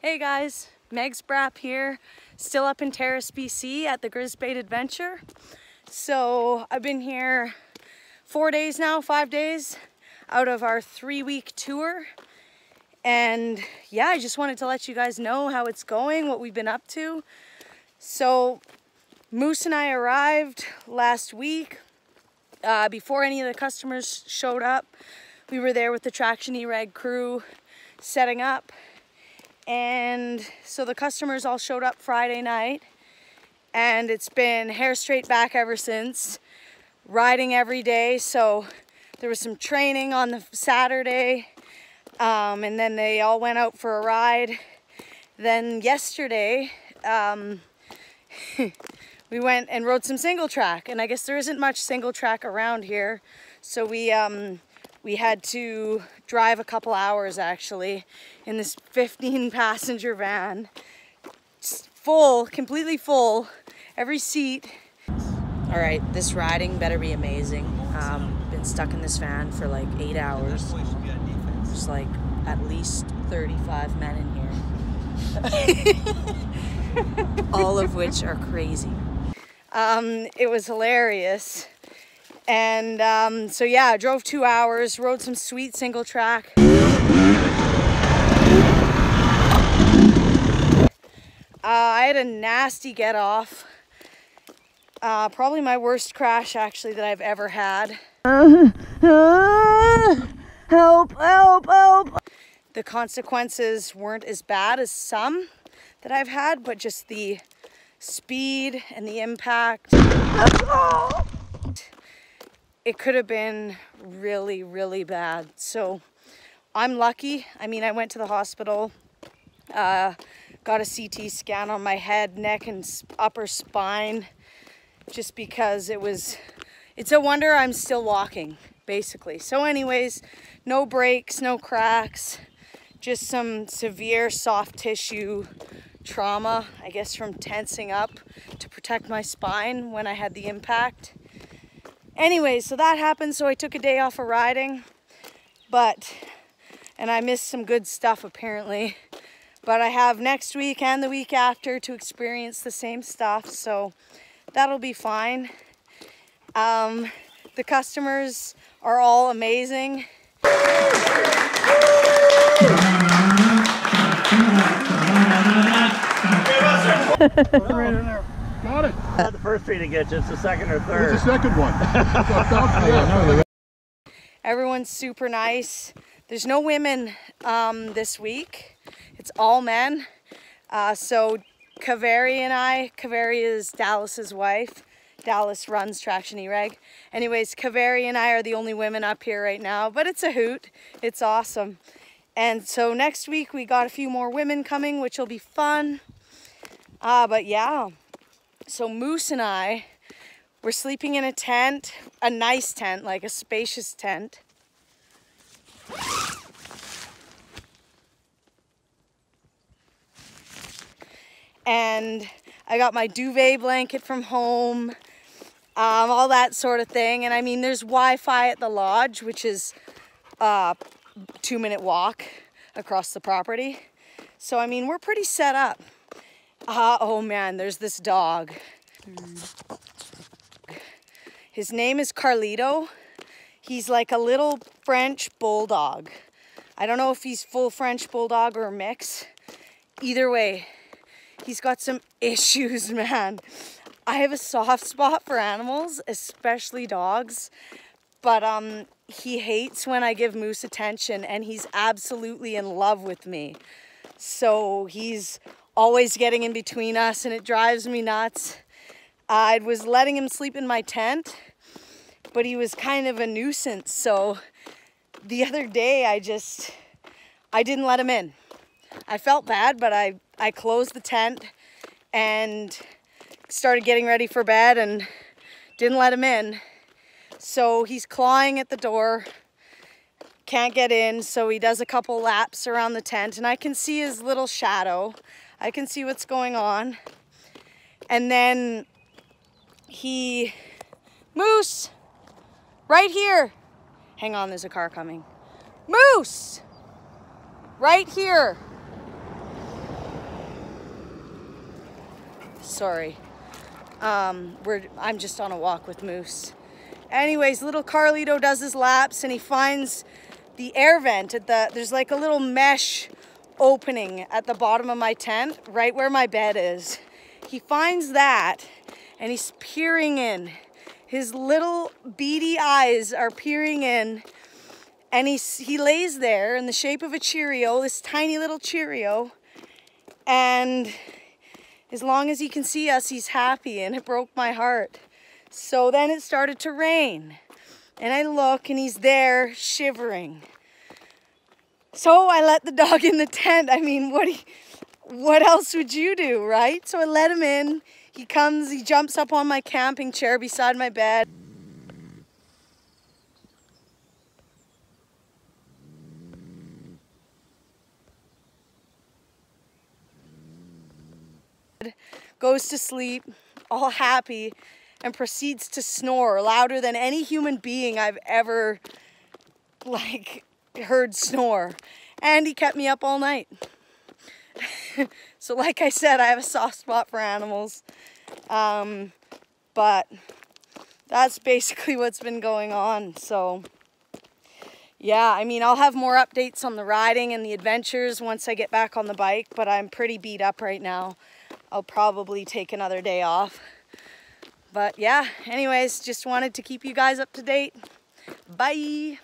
Hey guys, Meg's Brap here, still up in Terrace, BC at the Grizzbait adventure. So I've been here 4 days now, 5 days out of our 3-week tour. And yeah, I just wanted to let you guys know how it's going, what we've been up to. So Moose and I arrived last week before any of the customers showed up. We were there with the Traction E-Reg crew setting up. And so the customers all showed up Friday night, and it's been hair straight back ever since, riding every day. So there was some training on the Saturday, and then they all went out for a ride. Then yesterday, we went and rode some single track, and I guess there isn't much single track around here. So we had to drive a couple hours actually in this 15-passenger van. Just full, completely full, every seat. All right, this riding better be amazing. Been stuck in this van for like 8 hours. There's like at least 35 men in here. All of which are crazy. It was hilarious. And so yeah, I drove 2 hours, rode some sweet single track. I had a nasty get off. Probably my worst crash actually that I've ever had. Help, help, help. The consequences weren't as bad as some that I've had, but just the speed and the impact. It could have been really, really bad. So I'm lucky. I mean, I went to the hospital, got a CT scan on my head, neck, and upper spine, just because it's a wonder I'm still walking, basically. So anyways, no breaks, no cracks, just some severe soft tissue trauma, I guess, from tensing up to protect my spine when I had the impact. Anyway, so that happened, so I took a day off of riding, and I missed some good stuff apparently, but I have next week and the week after to experience the same stuff, so that'll be fine. The customers are all amazing. Got it. Not the first three to get you, it's the second or third. It's the second one. Everyone's super nice. There's no women this week. It's all men. So Kaveri and Kaveri is Dallas's wife. Dallas runs Traction E-Reg. Anyways, Kaveri and I are the only women up here right now, but it's a hoot. It's awesome. And so next week we got a few more women coming, which will be fun. But yeah. So Moose and I were sleeping in a tent, a nice tent, like a spacious tent. And I got my duvet blanket from home, all that sort of thing. And I mean, there's Wi-Fi at the lodge, which is a 2-minute walk across the property. So I mean, we're pretty set up. Oh man, there's this dog. His name is Carlito. He's like a little French bulldog. I don't know if he's full French bulldog or a mix. Either way, he's got some issues, man. I have a soft spot for animals, especially dogs. But he hates when I give Moose attention, and he's absolutely in love with me. So he's always getting in between us, and it drives me nuts. I was letting him sleep in my tent, but he was kind of a nuisance. So the other day, I didn't let him in. I felt bad, but I closed the tent and started getting ready for bed and didn't let him in. So he's clawing at the door, can't get in, so he does a couple laps around the tent, and I can see his little shadow. I can see what's going on. And then Moose, right here. Hang on, there's a car coming. Moose, right here. sorry. I'm just on a walk with Moose. Anyways, little Carlito does his laps and he finds the air vent at there's like a little mesh opening at the bottom of my tent, right where my bed is. He finds that and he's peering in. His little beady eyes are peering in, and he lays there in the shape of a Cheerio, this tiny little Cheerio, and as long as he can see us, he's happy, and it broke my heart. So then it started to rain, and I look, and he's there shivering. So I let the dog in the tent. I mean, what else would you do, right? So I let him in. He comes, he jumps up on my camping chair beside my bed. Goes to sleep, all happy, and proceeds to snore louder than any human being I've ever, heard snore. And he kept me up all night. So like I said, I have a soft spot for animals. But that's basically what's been going on. So yeah, I mean, I'll have more updates on the riding and the adventures once I get back on the bike, but I'm pretty beat up right now. I'll probably take another day off. But yeah, anyways, just wanted to keep you guys up to date. Bye.